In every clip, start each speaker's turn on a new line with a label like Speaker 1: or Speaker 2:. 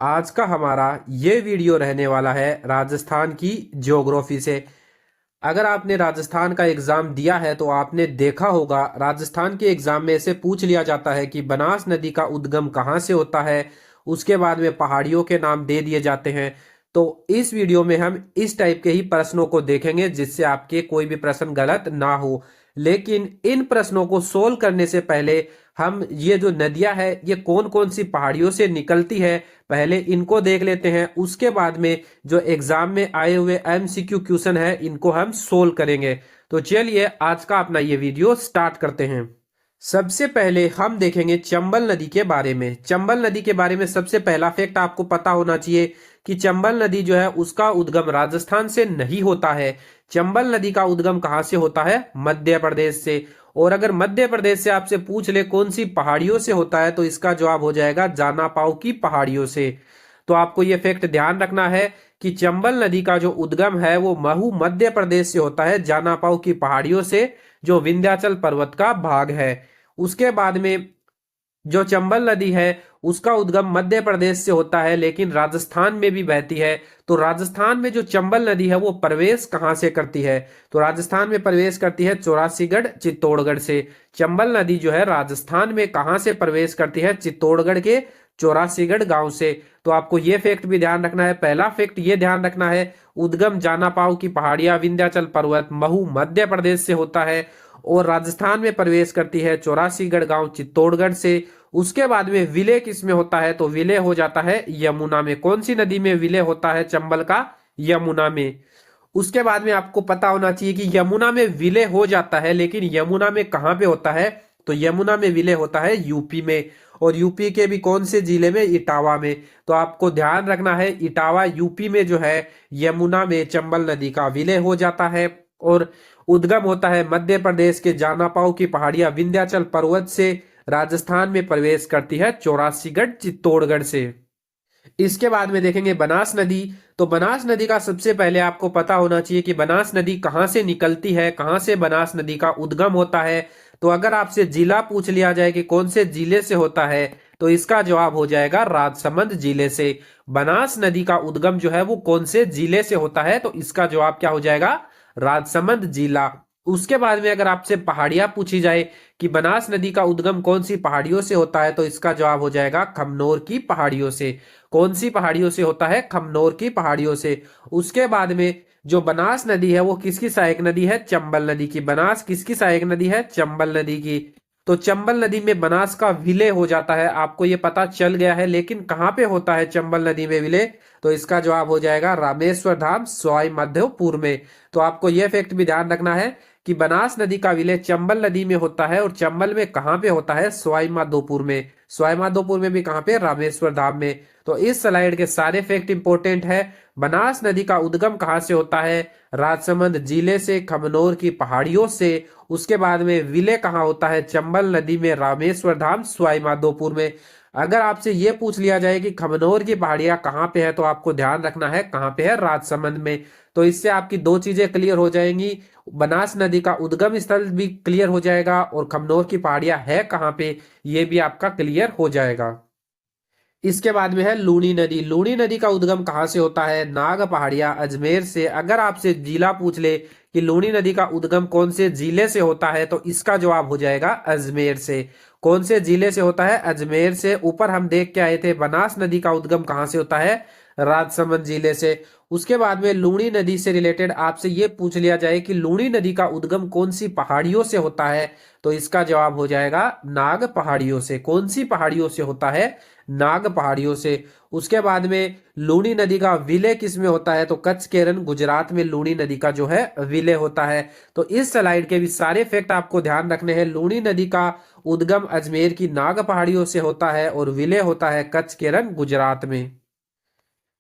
Speaker 1: आज का हमारा ये वीडियो रहने वाला है राजस्थान की ज्योग्राफी से। अगर आपने राजस्थान का एग्जाम दिया है तो आपने देखा होगा राजस्थान के एग्जाम में ऐसे पूछ लिया जाता है कि बनास नदी का उद्गम कहाँ से होता है। उसके बाद में पहाड़ियों के नाम दे दिए जाते हैं। तो इस वीडियो में हम इस टाइप के ही प्रश्नों को देखेंगे जिससे आपके कोई भी प्रश्न गलत ना हो। लेकिन इन प्रश्नों को सोल्व करने से पहले हम ये जो नदियां है ये कौन कौन सी पहाड़ियों से निकलती है पहले इनको देख लेते हैं। उसके बाद में जो एग्जाम में आए हुए एमसीक्यू क्वेश्चन है इनको हम सोल्व करेंगे। तो चलिए आज का अपना ये वीडियो स्टार्ट करते हैं। सबसे पहले हम देखेंगे चंबल नदी के बारे में। चंबल नदी के बारे में सबसे पहला फैक्ट आपको पता होना चाहिए कि चंबल नदी जो है उसका उद्गम राजस्थान से नहीं होता है। चंबल नदी का उद्गम कहां से होता है? मध्य प्रदेश से। और अगर मध्य प्रदेश से आपसे पूछ ले कौन सी पहाड़ियों से होता है तो इसका जवाब हो जाएगा जानापाव की पहाड़ियों से। तो आपको यह फैक्ट ध्यान रखना है कि चंबल नदी का जो उद्गम है वो महू मध्य प्रदेश से होता है, जानापाव की पहाड़ियों से, जो विंध्याचल पर्वत का भाग है। उसके बाद में जो चंबल नदी है उसका उद्गम मध्य प्रदेश से होता है लेकिन राजस्थान में भी बहती है। तो राजस्थान में जो चंबल नदी है वो प्रवेश कहां से करती है? तो राजस्थान में प्रवेश करती है चौरासीगढ़ चित्तौड़गढ़ से। चंबल नदी जो है राजस्थान में कहां से प्रवेश करती है? चित्तौड़गढ़ के चौरासीगढ़ गांव से। तो आपको ये फैक्ट भी ध्यान रखना है। पहला फैक्ट ये ध्यान रखना है, उद्गम जानापाव की पहाड़ियां विंध्याचल पर्वत महू मध्य प्रदेश से होता है और राजस्थान में प्रवेश करती है चौरासीगढ़ गांव चित्तौड़गढ़ से। उसके बाद में विलय किस में होता है? तो विलय हो जाता है यमुना में। कौन सी नदी में विलय होता है चंबल का? यमुना में। उसके बाद में आपको पता होना चाहिए कि यमुना में विलय हो जाता है लेकिन यमुना में कहां पे होता है? तो यमुना में विलय होता है यूपी में। और यूपी के भी कौन से जिले में? इटावा में। तो आपको ध्यान रखना है इटावा यूपी में जो है यमुना में चंबल नदी का विलय हो जाता है। और उद्गम होता है मध्य प्रदेश के जानापाव की पहाड़ियां विंध्याचल पर्वत से, राजस्थान में प्रवेश करती है चौरासीगढ़ चित्तौड़गढ़ से। इसके बाद में देखेंगे बनास नदी। तो बनास नदी का सबसे पहले आपको पता होना चाहिए कि बनास नदी कहां से निकलती है, कहां से बनास नदी का उद्गम होता है। तो अगर आपसे जिला पूछ लिया जाए कि कौन से जिले से होता है तो इसका जवाब हो जाएगा राजसमंद जिले से। बनास नदी का उद्गम जो है वो कौन से जिले से होता है तो इसका जवाब क्या हो जाएगा? राजसमंद जिला। उसके बाद में अगर आपसे पहाड़ियां पूछी जाए कि बनास नदी का उद्गम कौन सी पहाड़ियों से होता है तो इसका जवाब हो जाएगा खमनोर की पहाड़ियों से। कौन सी पहाड़ियों से होता है? खमनोर की पहाड़ियों से। उसके बाद में जो बनास नदी है वो किसकी सहायक नदी है? चंबल नदी की। बनास किसकी सहायक नदी है? चंबल नदी की। तो चंबल नदी में बनास का विलय हो जाता है, आपको ये पता चल गया है। लेकिन कहां पे होता है चंबल नदी में विलय? तो इसका जवाब हो जाएगा रामेश्वर धाम सवाई माधोपुर में। तो आपको यह फैक्ट भी ध्यान रखना है कि बनास नदी का विलय चंबल नदी में होता है और चंबल में कहां पे होता है? सवाई माधोपुर में। सवाई माधोपुर में भी कहां पे? रामेश्वर धाम में। तो इस स्लाइड के सारे फैक्ट इंपोर्टेंट है। बनास नदी का उद्गम कहां से होता है? राजसमंद जिले से, खमनोर की पहाड़ियों से। उसके बाद में विलय कहां होता है? चंबल नदी में, रामेश्वर धाम सवाई माधोपुर में। अगर आपसे ये पूछ लिया जाए कि खमनोर की पहाड़ियां कहां पे है तो आपको ध्यान रखना है कहां पे है? राजसमंद में। तो इससे आपकी दो चीजें क्लियर हो जाएंगी, बनास नदी का उद्गम स्थल भी क्लियर हो जाएगा और खमनोर की पहाड़ियां है कहां पे ये भी आपका क्लियर हो जाएगा। इसके बाद में है लूनी नदी। लूनी नदी का उद्गम कहां से होता है? नाग पहाड़िया अजमेर से। अगर आपसे जिला पूछ ले कि लूनी नदी का उद्गम कौन से जिले से होता है तो इसका जवाब हो जाएगा अजमेर से। कौन से जिले से होता है? अजमेर से। ऊपर हम देख के आए थे बनास नदी का उद्गम कहां से होता है? राजसमंद जिले से। उसके बाद में लूनी नदी से रिलेटेड आपसे ये पूछ लिया जाए कि लूनी नदी का उद्गम कौन सी पहाड़ियों से होता है तो इसका जवाब हो जाएगा नाग पहाड़ियों से। कौन सी पहाड़ियों से होता है? नाग पहाड़ियों से। उसके बाद में लूनी नदी का विलय किस में होता है? तो कच्छ केरन गुजरात में लूनी नदी का जो है विलय होता है। तो इस स्लाइड के भी सारे फैक्ट आपको ध्यान रखने हैं। लूनी नदी का उद्गम अजमेर की नाग पहाड़ियों से होता है और विलय होता है कच्छ केरन गुजरात में।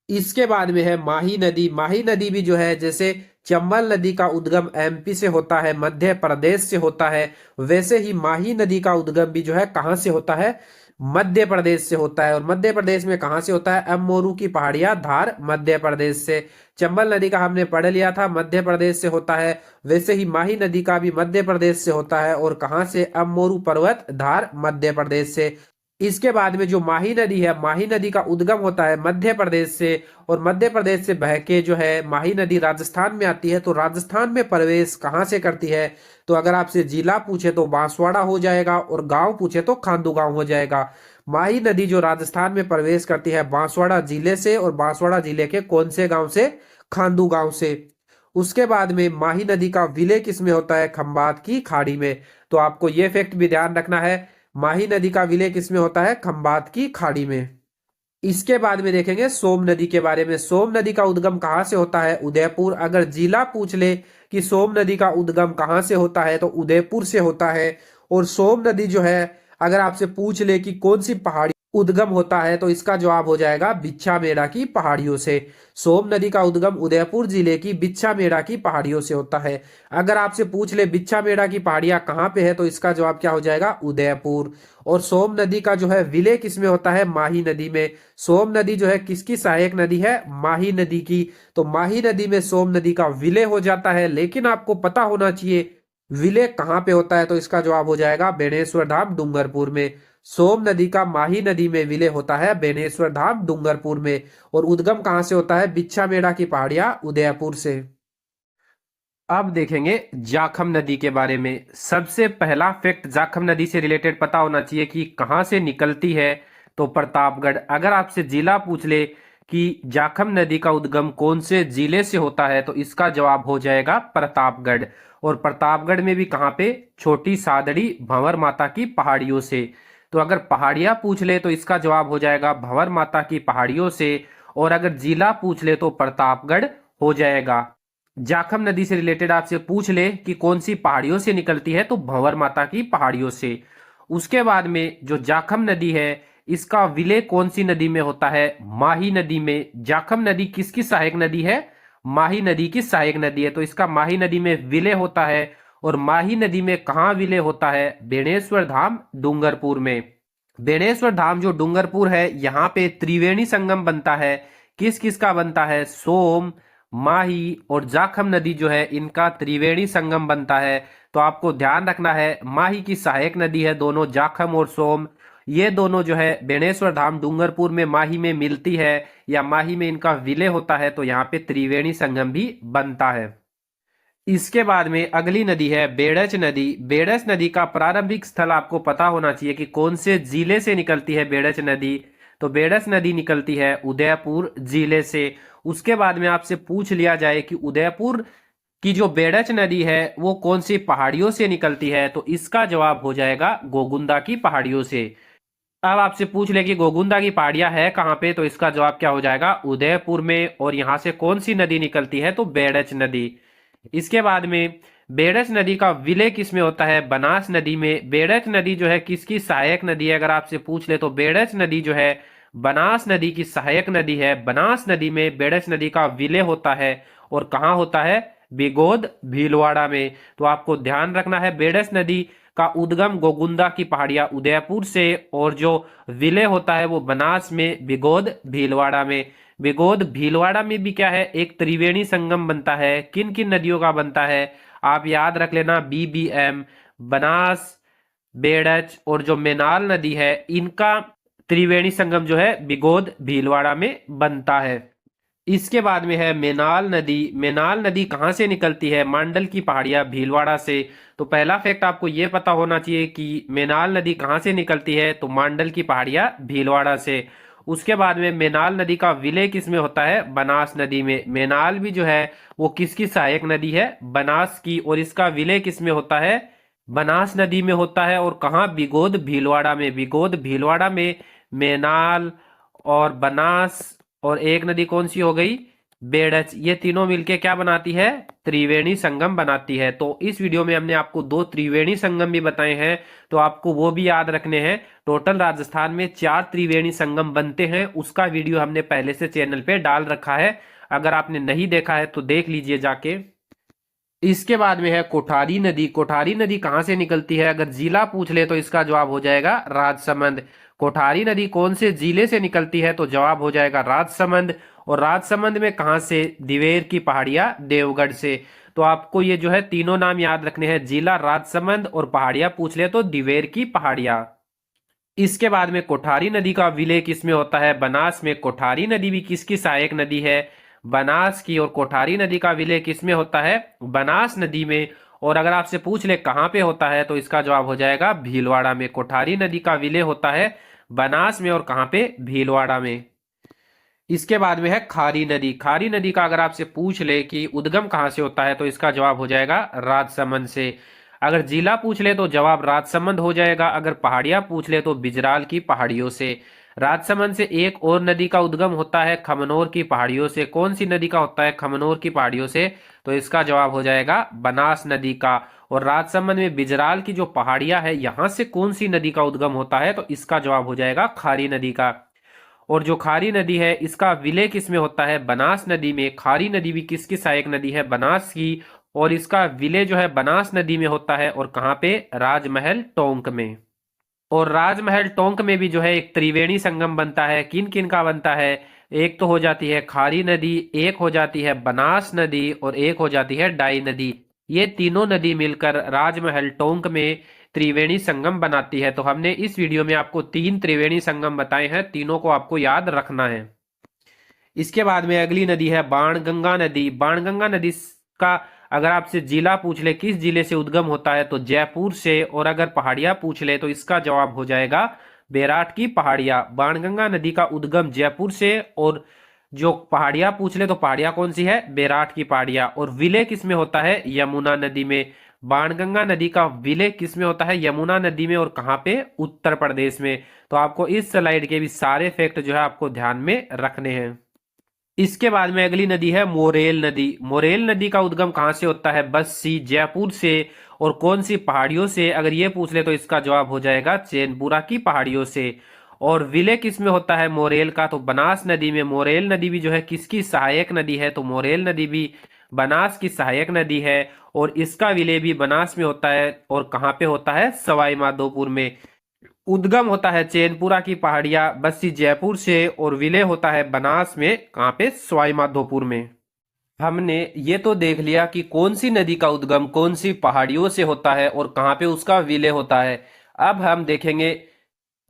Speaker 1: इसके बाद में है माही नदी। माही नदी भी जो है जैसे चंबल नदी का उद्गम एमपी से होता है, मध्य प्रदेश से होता है, वैसे ही माही नदी का उद्गम भी जो है कहां से होता है? मध्य प्रदेश से होता है। और मध्य प्रदेश में कहां से होता है? अमोरू की पहाड़ियां धार मध्य प्रदेश से। चंबल नदी का हमने पढ़ लिया था मध्य प्रदेश से होता है, वैसे ही माही नदी का भी मध्य प्रदेश से होता है और कहां से? अमोरू पर्वत धार मध्य प्रदेश से। इसके बाद में जो माही नदी है, माही नदी का उद्गम होता है मध्य प्रदेश से, और मध्य प्रदेश से बह के जो है माही नदी राजस्थान में आती है। तो राजस्थान में प्रवेश कहाँ से करती है? तो अगर आपसे जिला पूछे तो बांसवाड़ा हो जाएगा, और गांव पूछे तो खांडू गांव हो जाएगा। माही नदी जो राजस्थान में प्रवेश करती है बांसवाड़ा जिले से, और बांसवाड़ा जिले के कौन से गांव से? खांडू गांव से। उसके बाद में माही नदी का विलय किस में होता है? खंबात की खाड़ी में। तो आपको ये फैक्ट भी ध्यान रखना है, माही नदी का विलय किस में होता है? खंबात की खाड़ी में। इसके बाद में देखेंगे सोम नदी के बारे में। सोम नदी का उद्गम कहाँ से होता है? उदयपुर। अगर जिला पूछ ले कि सोम नदी का उद्गम कहाँ से होता है, तो उदयपुर से होता है। और सोम नदी जो है, अगर आपसे पूछ ले कि कौन सी पहाड़ी उद्गम होता है, तो इसका जवाब हो जाएगा बिच्छामेड़ा की पहाड़ियों से। सोम नदी का उद्गम उदयपुर जिले की बिच्छामेड़ा की पहाड़ियों से होता है। अगर आपसे पूछ ले बिच्छामेड़ा की पहाड़ियां कहाँ पे है, तो इसका जवाब क्या हो जाएगा? उदयपुर। और सोम नदी का जो है विलय किस में होता है? माही नदी में। सोम नदी जो है किसकी सहायक नदी है? माही नदी की। तो माही नदी में सोम नदी का विलय हो जाता है, लेकिन आपको पता होना चाहिए विलय कहाँ पे होता है। तो इसका जवाब हो जाएगा बेणेश्वर धाम डूंगरपुर में। सोम नदी का माही नदी में विलय होता है बेणेश्वर धाम डूंगरपुर में। और उद्गम कहाँ से होता है? बिच्छामेड़ा की पहाड़ियां उदयपुर से। अब देखेंगे जाखम नदी के बारे में। सबसे पहला फैक्ट जाखम नदी से रिलेटेड पता होना चाहिए कि कहां से निकलती है। तो प्रतापगढ़। अगर आपसे जिला पूछ ले कि जाखम नदी का उद्गम कौन से जिले से होता है, तो इसका जवाब हो जाएगा प्रतापगढ़। और प्रतापगढ़ में भी कहां पे? छोटी सादड़ी भंवर माता की पहाड़ियों से। तो अगर पहाड़ियां पूछ ले तो इसका जवाब हो जाएगा भंवर माता की पहाड़ियों से। और अगर जिला पूछ ले तो प्रतापगढ़ हो जाएगा। जाखम नदी से रिलेटेड आपसे पूछ ले कि कौन सी पहाड़ियों से निकलती है, तो भंवर माता की पहाड़ियों से। उसके बाद में जो जाखम नदी है, इसका विलय कौन सी नदी में होता है? माही नदी में। जाखम नदी किसकी सहायक नदी है? माही नदी की सहायक नदी है। तो इसका माही नदी में विलय होता है। और माही नदी में कहाँ विलय होता है? बेणेश्वर धाम डूंगरपुर में। बेणेश्वर धाम जो डूंगरपुर है, यहाँ पे त्रिवेणी संगम बनता है। किस किस का बनता है? सोम, माही और जाखम नदी जो है, इनका त्रिवेणी संगम बनता है। तो आपको ध्यान रखना है, माही की सहायक नदी है दोनों, जाखम और सोम। ये दोनों जो है बेणेश्वर धाम डूंगरपुर में माही में मिलती है, या माही में इनका विलय होता है। तो यहाँ पे त्रिवेणी संगम भी बनता है। इसके बाद में अगली नदी है बेड़च नदी। बेड़च नदी का प्रारंभिक स्थल आपको पता होना चाहिए कि कौन से जिले से निकलती है बेड़च नदी। तो बेड़च नदी निकलती है उदयपुर जिले से। उसके बाद में आपसे पूछ लिया जाए कि उदयपुर की जो बेड़च नदी है वो कौन सी पहाड़ियों से निकलती है, तो इसका जवाब हो जाएगा गोगुंदा की पहाड़ियों से। अब आपसे पूछ ले कि गोगुंदा की पहाड़ियां है कहाँ पे, तो इसका जवाब क्या हो जाएगा? उदयपुर में। और यहां से कौन सी नदी निकलती है? तो बेड़च नदी। इसके बाद में बेड़च नदी का विलय किस में होता है? बनास नदी में। बेड़च नदी जो है किसकी सहायक नदी है? अगर आपसे पूछ ले तो बेड़च नदी जो है बनास नदी की सहायक नदी है। बनास नदी में बेड़च नदी का विलय होता है। और कहाँ होता है? बिगोद भीलवाड़ा में। तो आपको ध्यान रखना है, बेड़च नदी का उद्गम गोगुंदा की पहाड़ियां उदयपुर से, और जो विलय होता है वो बनास में बिगोद भीलवाड़ा में। बिगोद भीलवाड़ा में भी क्या है? एक त्रिवेणी संगम बनता है। किन किन नदियों का बनता है? आप याद रख लेना, बीबीएम, बनास, बेड़च और जो मेनाल नदी है, इनका त्रिवेणी संगम जो है बिगोद भीलवाड़ा में बनता है। इसके बाद में है मेनाल नदी। मेनाल नदी कहाँ से निकलती है? मांडल की पहाड़ियां भीलवाड़ा से। तो पहला फैक्ट आपको यह पता होना चाहिए कि मेनाल नदी कहाँ से निकलती है, तो मांडल की पहाड़ियां भीलवाड़ा से। उसके बाद में मेनाल नदी का विलय किस में होता है? बनास नदी में। मेनाल भी जो है वो किसकी सहायक नदी है? बनास की। और इसका विलय किस में होता है? बनास नदी में होता है। और कहाँ? बिगोद भीलवाड़ा में। बिगोद भीलवाड़ा में मेनाल और बनास और एक नदी कौन सी हो गई? बेड़च। ये तीनों मिलके क्या बनाती है? त्रिवेणी संगम बनाती है। तो इस वीडियो में हमने आपको दो त्रिवेणी संगम भी बताए हैं, तो आपको वो भी याद रखने हैं। टोटल राजस्थान में 4 त्रिवेणी संगम बनते हैं, उसका वीडियो हमने पहले से चैनल पे डाल रखा है। अगर आपने नहीं देखा है तो देख लीजिए जाके। इसके बाद में है कोठारी नदी। कोठारी नदी कहाँ से निकलती है? अगर जिला पूछ ले तो इसका जवाब हो जाएगा राजसमंद। कोठारी नदी कौन से जिले से निकलती है? तो जवाब हो जाएगा राजसमंद। और राजसमंद में कहाँ से? दिवेर की पहाड़ियां देवगढ़ से। तो आपको ये जो है तीनों नाम याद रखने हैं, जिला राजसमंद और पहाड़ियां पूछ ले तो दिवेर की पहाड़ियां। इसके बाद में कोठारी नदी का विलय किसमें होता है? बनास में। कोठारी नदी भी किसकी सहायक नदी है? बनास की। और कोठारी नदी का विलय किसमें होता है? बनास नदी में। और अगर आपसे पूछ ले कहां पे होता है तो इसका जवाब हो जाएगा भीलवाड़ा में। कोठारी नदी का विलय होता है बनास में और कहां पे? भीलवाड़ा में। इसके बाद में है खारी नदी। खारी नदी का अगर आपसे पूछ ले कि उद्गम कहां से होता है तो इसका जवाब हो जाएगा राजसमंद से। अगर जिला पूछ ले तो जवाब राजसमंद हो जाएगा। अगर पहाड़ियां पूछ ले तो बिजराल की पहाड़ियों से। राजसमंद से एक और नदी का उद्गम होता है खमनोर की पहाड़ियों से। कौन सी नदी का होता है खमनोर की पहाड़ियों से? तो इसका जवाब हो जाएगा बनास नदी का। और राजसमंद में बिजराल की जो पहाड़ियां है यहां से कौन सी नदी का उद्गम होता है तो इसका जवाब हो जाएगा खारी नदी का। और जो खारी नदी है इसका विलय किस में होता है? बनास नदी में। खारी नदी भी किसकी सहायक नदी है? बनास की। और इसका विलय जो है बनास नदी में होता है और कहां पे? राजमहल टोंक में। और राजमहल टोंक में भी जो है एक त्रिवेणी संगम बनता है। किन किन का बनता है? एक तो हो जाती है खारी नदी, एक हो जाती है बनास नदी और एक हो जाती है डाई नदी। ये तीनों नदी मिलकर राजमहल टोंक में त्रिवेणी संगम बनाती है। तो हमने इस वीडियो में आपको 3 त्रिवेणी संगम बताए हैं, तीनों को आपको याद रखना है। इसके बाद में अगली नदी है बाणगंगा नदी। बाणगंगा नदी का अगर आपसे जिला पूछ ले किस जिले से उद्गम होता है तो जयपुर से। और अगर पहाड़ियां पूछ ले तो इसका जवाब हो जाएगा बेराट की पहाड़ियां। बाणगंगा नदी का उद्गम जयपुर से। और जो पहाड़ियां पूछ ले तो पहाड़ियां कौन सी है? बेराट की पहाड़ियां। और विलय किस में होता है? यमुना नदी में। बाणगंगा नदी का विलय किस में होता है? यमुना नदी में। और कहां पे? उत्तर प्रदेश में। तो आपको इस स्लाइड के भी सारे फैक्ट जो है आपको ध्यान में रखने हैं। इसके बाद में अगली नदी है मोरेल नदी। मोरेल नदी का उद्गम कहां से होता है? बस्सी जयपुर से। और कौन सी पहाड़ियों से अगर ये पूछ ले तो इसका जवाब हो जाएगा चैनपुरा की पहाड़ियों से। और विलय किस में होता है मोरेल का? तो बनास नदी में। मोरेल नदी भी जो है किसकी सहायक नदी है? तो मोरेल नदी भी बनास की सहायक नदी है। और इसका विलय भी बनास में होता है और कहां पे होता है? सवाई माधोपुर में। उद्गम होता है चैनपुरा की पहाड़ियां बस्सी जयपुर से और विलय होता है बनास में। कहां पे? सवाई माधोपुर में। हमने ये तो देख लिया कि कौन सी नदी का उद्गम कौन सी पहाड़ियों से होता है और कहां पे उसका विलय होता है। अब हम देखेंगे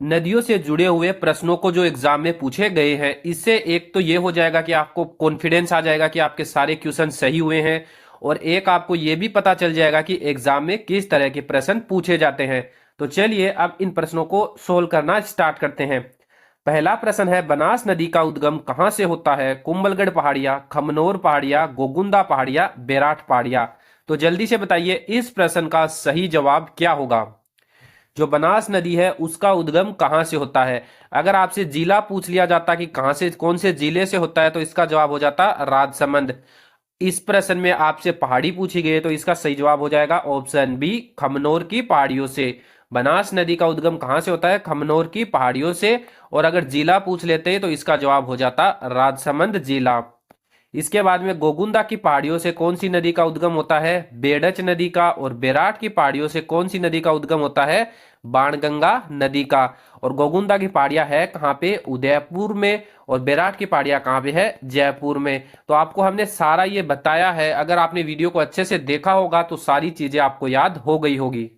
Speaker 1: नदियों से जुड़े हुए प्रश्नों को जो एग्जाम में पूछे गए हैं। इससे एक तो ये हो जाएगा कि आपको कॉन्फिडेंस आ जाएगा कि आपके सारे क्वेश्चन सही हुए हैं। और एक आपको ये भी पता चल जाएगा कि एग्जाम में किस तरह के प्रश्न पूछे जाते हैं। तो चलिए अब इन प्रश्नों को सोल्व करना स्टार्ट करते हैं। पहला प्रश्न है बनास नदी का उद्गम कहां से होता है? कुंभलगढ़ पहाड़ियां, खमनोर पहाड़ियां, गोगुंदा पहाड़ियां, बेराट पहाड़ियां। तो जल्दी से बताइए इस प्रश्न का सही जवाब क्या होगा? जो बनास नदी है उसका उद्गम कहां से होता है? अगर आपसे जिला पूछ लिया जाता कि कहां से कौन से जिले से होता है तो इसका जवाब हो जाता राजसमंद। इस प्रश्न में आपसे पहाड़ी पूछी गई है तो इसका सही जवाब हो जाएगा ऑप्शन बी खमनोर की पहाड़ियों से। बनास नदी का उद्गम कहां से होता है? खमनोर की पहाड़ियों से। और अगर जिला पूछ लेते तो इसका जवाब हो जाता राजसमंद जिला। इसके बाद में गोगुंदा की पहाड़ियों से कौन सी नदी का उद्गम होता है? बेडच नदी का। और बेराट की पहाड़ियों से कौन सी नदी का उद्गम होता है? बाणगंगा नदी का। और गोगुंदा की पहाड़ियां है कहां पे? उदयपुर में। और बेराट की पहाड़ियां कहां पे है? जयपुर में। तो आपको हमने सारा ये बताया है। अगर आपने वीडियो को अच्छे से देखा होगा तो सारी चीजें आपको याद हो गई होगी।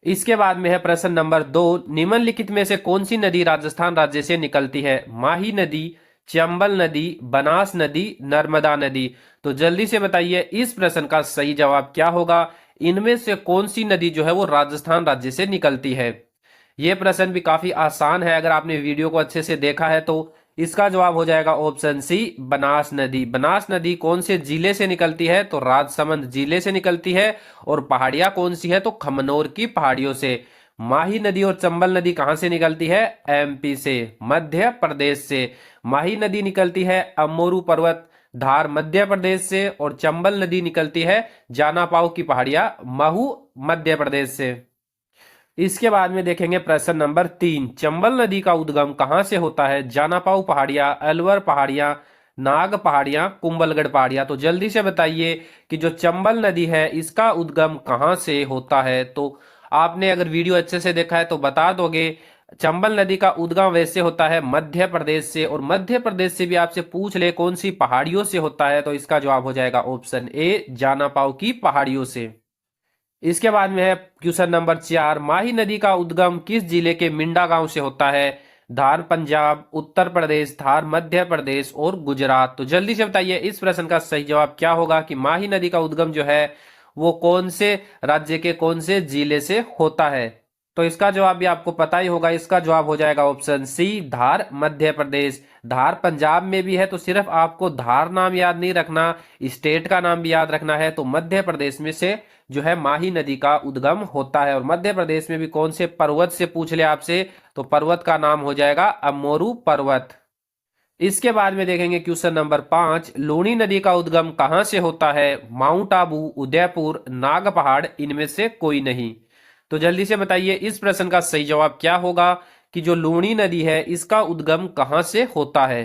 Speaker 1: इसके बाद में है प्रश्न नंबर 2। निम्नलिखित में से कौन सी नदी राजस्थान राज्य से निकलती है? माही नदी, चंबल नदी, बनास नदी, नर्मदा नदी। तो जल्दी से बताइए इस प्रश्न का सही जवाब क्या होगा? इनमें से कौन सी नदी जो है वो राजस्थान राज्य से निकलती है? यह प्रश्न भी काफी आसान है। अगर आपने वीडियो को अच्छे से देखा है तो इसका जवाब हो जाएगा ऑप्शन सी बनास नदी। बनास नदी कौन से जिले से निकलती है? तो राजसमंद जिले से निकलती है। और पहाड़ियां कौन सी है? तो खमनोर की पहाड़ियों से। माही नदी और चंबल नदी कहां से निकलती है? एमपी से, मध्य प्रदेश से। माही नदी निकलती है अमोरू पर्वत धार मध्य प्रदेश से। और चंबल नदी निकलती है जानापाव की पहाड़ियां महू मध्य प्रदेश से। इसके बाद में देखेंगे प्रश्न नंबर 3। चंबल नदी का उद्गम कहां से होता है? जानापाव पहाड़ियां, अलवर पहाड़ियां, नाग पहाड़ियां, कुंभलगढ़ पहाड़ियां। तो जल्दी से बताइए कि जो चंबल नदी है इसका उद्गम कहां से होता है? तो आपने अगर वीडियो अच्छे से देखा है तो बता दोगे। चंबल नदी का उद्गम वैसे होता है मध्य प्रदेश से। और मध्य प्रदेश से भी आपसे पूछ ले कौन सी पहाड़ियों से होता है तो इसका जवाब हो जाएगा ऑप्शन ए जानापाव की पहाड़ियों से। इसके बाद में है क्वेश्चन नंबर 4, माही नदी का उद्गम किस जिले के मिंडा गांव से होता है? धार पंजाब, उत्तर प्रदेश, धार मध्य प्रदेश और गुजरात। तो जल्दी से बताइए इस प्रश्न का सही जवाब क्या होगा कि माही नदी का उद्गम जो है वो कौन से राज्य के कौन से जिले से होता है? तो इसका जवाब भी आपको पता ही होगा, इसका जवाब हो जाएगा ऑप्शन सी, धार मध्य प्रदेश। धार पंजाब में भी है, तो सिर्फ आपको धार नाम याद नहीं रखना, स्टेट का नाम भी याद रखना है। तो मध्य प्रदेश में से जो है माही नदी का उद्गम होता है। और मध्य प्रदेश में भी कौन से पर्वत से पूछ ले आपसे, तो पर्वत का नाम हो जाएगा अमोरू पर्वत। इसके बाद में देखेंगे क्वेश्चन नंबर 5, लूनी नदी का उद्गम कहां से होता है? माउंट आबू, उदयपुर, नाग पहाड़, इनमें से कोई नहीं। तो जल्दी से बताइए इस प्रश्न का सही जवाब क्या होगा कि जो लूनी नदी है इसका उद्गम कहां से होता है?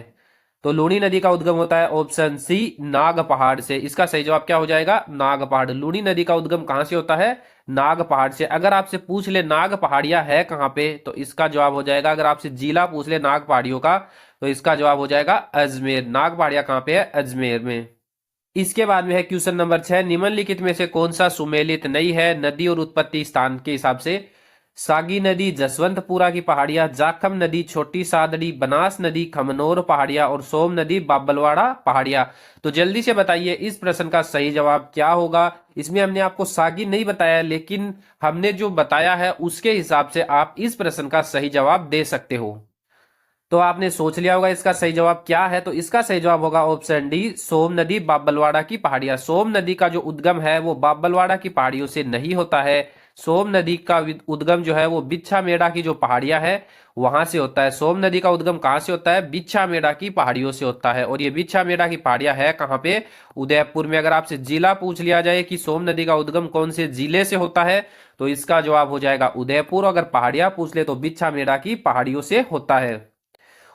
Speaker 1: तो लूनी नदी का उद्गम होता है ऑप्शन सी, नाग पहाड़ से। इसका सही जवाब क्या हो जाएगा? नाग पहाड़। लूनी नदी का उद्गम कहां से होता है? नाग पहाड़ से। अगर आपसे पूछ ले नाग पहाड़ियां है कहां पे, तो इसका जवाब हो जाएगा, अगर आपसे जिला पूछ ले नाग पहाड़ियों का, तो इसका जवाब हो जाएगा अजमेर। नाग पहाड़ियां कहां पे है? अजमेर में। इसके बाद में है क्वेश्चन नंबर 6, निम्नलिखित में से कौन सा सुमेलित नहीं है नदी और उत्पत्ति स्थान के हिसाब से? सागी नदी, जसवंतपुरा की पहाड़ियां, जाखम नदी, छोटी सादड़ी, बनास नदी, खमनोर पहाड़ियां और सोम नदी, बाबलवाड़ा पहाड़ियां। तो जल्दी से बताइए इस प्रश्न का सही जवाब क्या होगा। इसमें हमने आपको सागी नहीं बताया, लेकिन हमने जो बताया है उसके हिसाब से आप इस प्रश्न का सही जवाब दे सकते हो। तो आपने सोच लिया होगा इसका सही जवाब क्या है। तो इसका सही जवाब होगा ऑप्शन डी, सोम नदी, बाबलवाड़ा की पहाड़ियां। सोम नदी का जो उद्गम है वो बाबलवाड़ा की पहाड़ियों से नहीं होता है। सोम नदी का उद्गम जो है वो बिच्छा मेड़ा की जो पहाड़ियां है वहां से होता है। सोम नदी का उद्गम कहां से होता है? बिच्छा मेड़ा की पहाड़ियों से होता है। और ये बिच्छा मेड़ा की पहाड़ियां है कहां पे? उदयपुर में। अगर आपसे जिला पूछ लिया जाए कि सोम नदी का उद्गम कौन से जिले से होता है, तो इसका जवाब हो जाएगा उदयपुर। अगर पहाड़ियां पूछ ले तो बिच्छा मेड़ा की पहाड़ियों से होता है।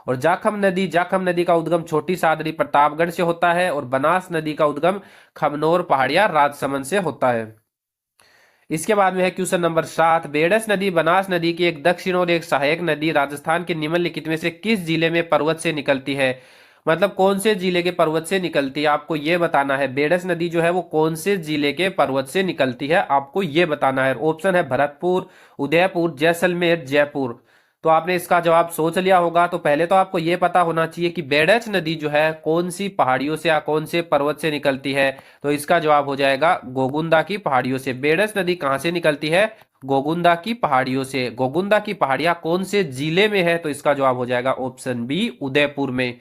Speaker 1: और जाखम नदी का उद्गम छोटी सादड़ी प्रतापगढ़ से होता है। और बनास नदी का उद्गम खमनोर पहाड़ियां राजसमंद से होता है। इसके बाद में है क्वेश्चन नंबर 7, बेडस नदी बनास नदी की एक दक्षिण और एक सहायक नदी राजस्थान के निम्नलिखित में से किस जिले में पर्वत से निकलती है? मतलब कौन से जिले के पर्वत से निकलती है, आपको यह बताना है। बेडस नदी जो है वो कौन से जिले के पर्वत से निकलती है, आपको यह बताना है। ऑप्शन है भरतपुर, उदयपुर, जैसलमेर, जयपुर। तो आपने इसका जवाब सोच लिया होगा। तो पहले तो आपको यह पता होना चाहिए कि बेडच नदी जो है कौन सी पहाड़ियों से या कौन से पर्वत से निकलती है। तो इसका जवाब हो जाएगा गोगुंदा की पहाड़ियों से। बेडच नदी कहां से निकलती है? गोगुंदा की पहाड़ियों से। गोगुंदा की पहाड़ियां कौन से जिले में है? तो इसका जवाब हो जाएगा ऑप्शन बी, उदयपुर में।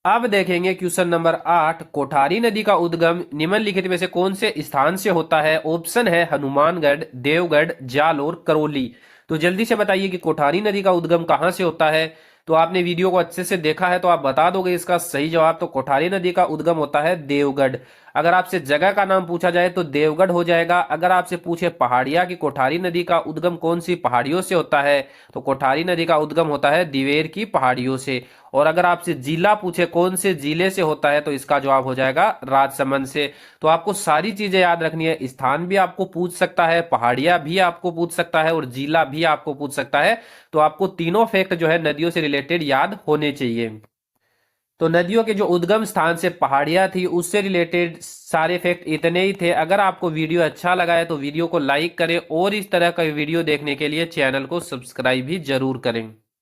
Speaker 1: अब देखेंगे क्वेश्चन नंबर 8, कोठारी नदी का उद्गम निम्नलिखित में से कौन से स्थान से होता है? ऑप्शन है हनुमानगढ़, देवगढ़, जालोर, करौली। तो जल्दी से बताइए कि कोठारी नदी का उद्गम कहां से होता है। तो आपने वीडियो को अच्छे से देखा है तो आप बता दोगे इसका सही जवाब। तो कोठारी नदी का उद्गम होता है देवगढ़। अगर आपसे जगह का नाम पूछा जाए तो देवगढ़ हो जाएगा। अगर आपसे पूछे पहाड़िया की कोठारी नदी का उद्गम कौन सी पहाड़ियों से होता है, तो कोठारी नदी का उद्गम होता है दिवेर की पहाड़ियों से। और अगर आपसे जिला पूछे कौन से जिले से होता है, तो इसका जवाब हो जाएगा राजसमंद से। तो आपको सारी चीजें याद रखनी है। स्थान भी आपको पूछ सकता है, पहाड़ियां भी आपको पूछ सकता है और जिला भी आपको पूछ सकता है। तो आपको तीनों फैक्ट जो है नदियों से रिलेटेड याद होने चाहिए। तो नदियों के जो उद्गम स्थान से पहाड़ियां थी उससे रिलेटेड सारे फैक्ट इतने ही थे। अगर आपको वीडियो अच्छा लगा है तो वीडियो को लाइक करें और इस तरह का वीडियो देखने के लिए चैनल को सब्सक्राइब भी जरूर करें।